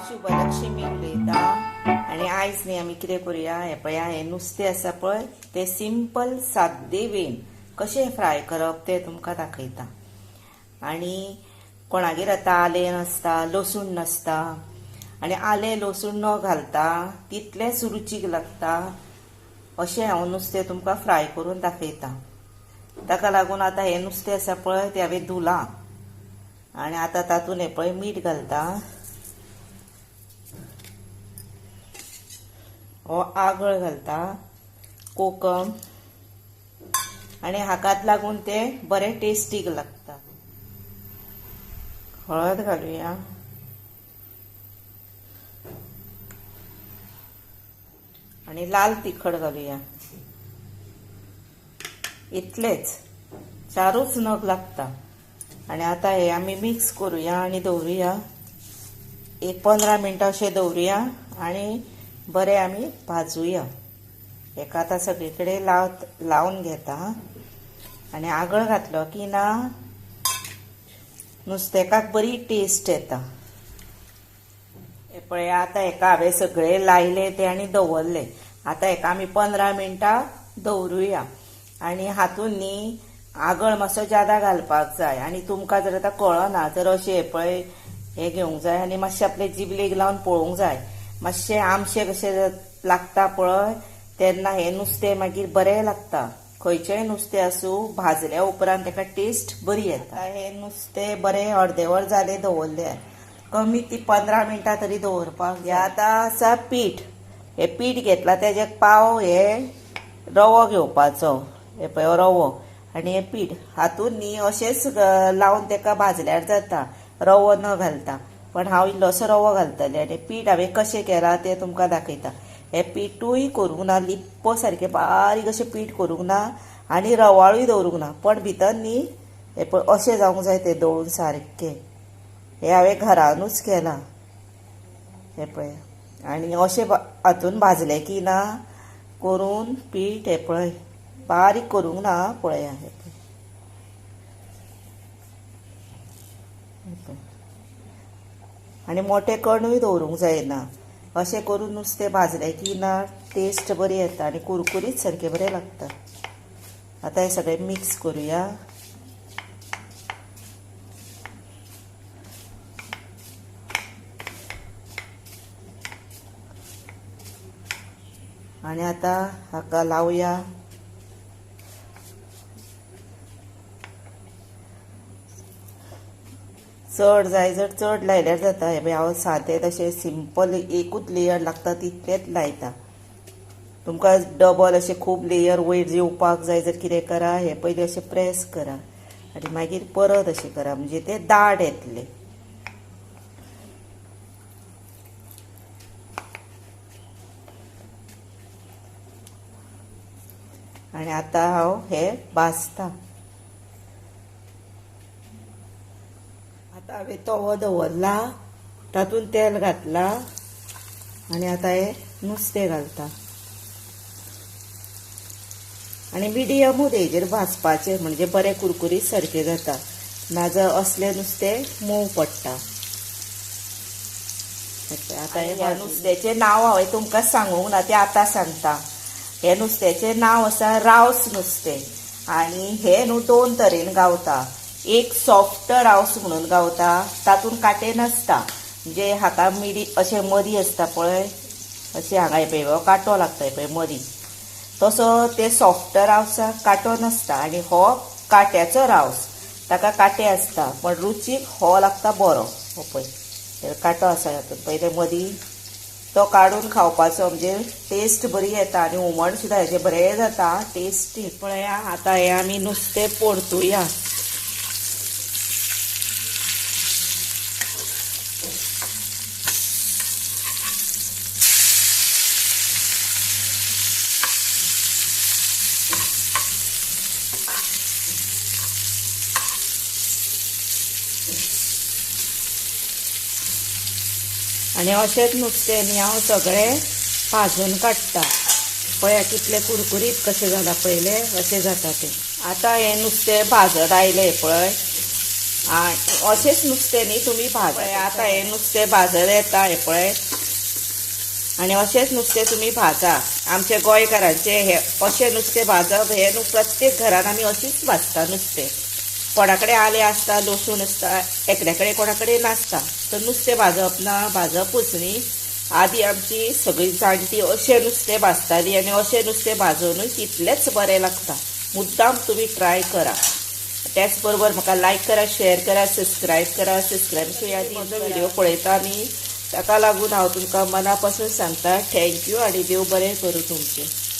शुभलक्ष्मी उलयता आणि आयज न्ही आमी कितें करूया हे पळया हे नुस्तें आसा पळय ते सिंपल साद्दे वेन कशें फ्राय करप ते तुमकां दाखयता। आणि कोणागेर आतां आलें नासता लसूण नासता आणि आलें लसूण न घालता तितलेंच रुचीक लागता अशें हांव नुस्तें तुमकां फ्राय करून दाखयता। ताका लागून आतां हे नुस्तें आसा पळय तें हांवें धुलां आणि आतां तातूंत हे पळय मीठ घालता, हो आगळ घालता, कोकम आणि हाकाच लागून ते बरे टेस्टीक लागता। हळद घालूया आणि लाल तिखट घालूया, इतलेच चारूच नग लागता। आणि आता हे आमी मिक्स करूया आणि दवरूया, एक 15 मिनटां अशें दवरूया आणि बरें आमी भाजूया। हेका आतां सगळे कडेन लावन घेता आणि आगळ घातलो की ना नुस्तेकाक बरी टेस्ट येता। हे पळय आतां हेका हांवें सगळे लायले ते आणि दवरले। आतां हेका आमी 15 मिनटां दवरूया आणि हातून न्ही आगळ मातसो ज्यादा घालपाक जाय। आणि तुमकां जर आतां कळना तर अशें हे पळय हे घेवंक जाय आणि मातशें आपले जिबलेक लावन पळोवंक जाय, मातशें आमशें कशें लागता पळय तेन्ना हे नुस्तें मागीर बरें लागता। खंयचेंय नुस्तें आसूं भाजल्या उपरांत तेका टेस्ट बरी येता। हे नुस्तें बरें अर्देवर जालें दवरल्यार, कमी ती 15 मिनटां तरी दवरपाक जाय। आतां आसा पीठ, हे पीठ घेतला तेजे पाव हे रवो घेवपाचो, हे पळय रवो आणि हे पीठ हातून न्ही अशेंच लावन तेका भाजल्यार जाता रवो न घालता, पण हांव इल्लोसो रवो घालतलें। आनी पीठ हांवें कशें केलां तें तुमकां दाखयता। हे पिठूय करूंक ना, लिप्प सारकें बारीक अशें पीठ करूंक ना आणि रवाळूय दवरूंक ना, पण भितर न्ही हे पळय अशें जावंक जाय तें दळून सारकें। हे हांवें घरानूच केलां हे पळय, आणि अशें हातून भाजलें की ना करून पीठ हे पळय बारीक करूंक ना पळया हे पळय। आणि मोठे कणूय दवरूंक जायना, अशें करून नुस्तें भाजलें की ना टेस्ट बरी येता आणि कुरकुरीत सारकें बरें लागता। आतां हे सगळें मिक्स करूया आणि आतां हाका लावया। चड जाय जर चड लायल्यार जाता, हे पळय हांव सादें तशें सिंपल एकूच लेयर लागता तितलेंच लायता। तुमकां डबल अशें खूब लेयर वयर जेवपाक जाय जर कितें करा, हे पयलीं अशें प्रेस करा आनी मागीर परत अशें करा, म्हणजे तें दाट येतलें। आणि आतां हांव हे भाजता। आतां हांवें तवो दवरला, तातूंत तेल घातला आणि आतां हे नुस्तें घालता आणि मिडियमूच हेजेर भाजपाचें, म्हणजे बरें कुरकुरीत सारकें जाता, नाजाल्यार असलें नुस्तें मोव पडटा। आतां ह्या नुस्त्याचें नांव हांवें तुमकां सांगूंक ना, तें आतां सांगता। हे नुस्त्याचें नांव आसा रावस नुस्तें आणि हे न्हू 2 तरेन गावता। एक सॉफ्ट रावस म्हणून गावता, तातूंत कांटे नासता, म्हणजे हाका अशें मदी आसता पळय अशें हांगा हे पळय कांटो लागता हे पळय मदीं, तसो ते सॉफ्ट रावसाक कांटो नासता। आणि हो कांट्याचो रावस, ताका कांटे आसता पण रुचीक हो लागता बरो। हो पळय कांटो आसा हातूंत पळय ते मदीं, तो काडून खावपाचो, म्हणजे टेस्ट बरी येता आणि हुमण सुद्दां हेजें बरें जाता टेस्टी। पळय आतां हे आमी नुस्तें परतुया। आणि अशेंच नुस्तें न्ही हांव सगळें भाजून काडटा। पळया कितलें कुरकुरीत कशें जालां, पयलें अशें जाता तें। आतां हें नुस्तें भाजत आयलें पळय, आणि अशेंच नुस्तें न्ही तुमी भाजय आतां हें नुस्तें भाजत येता हें पळय आनी अशेंच नुस्तें तुमी भाजा आमचे गोंयकारांचे हे अशें नुस्तें भाजप हें न्हू प्रत्येक घरान आमी अशीच भाजता नुस्तें कोणा कडेन आलें आसता लसूण आसता एकल्या कडेन कोणा कडेन नासता तर नुस्तें भाजप ना भाजपूच न्ही आदी आमची सगळीं जाणटी अशें नुस्तें भाजतालीं आनी अशें नुस्तें भाजूनय तितलेंच बरें लागता मुद्दाम तुमी ट्राय करा त्याच बरोबर म्हाका लायक करा शेअर करा सबस्क्रायब करा म्हजो व्हिडिओ पळयता न्ही ताका लागून हांव तुमकां मना पासून सांगता थँक्यू आनी देव बरें करूं तुमचें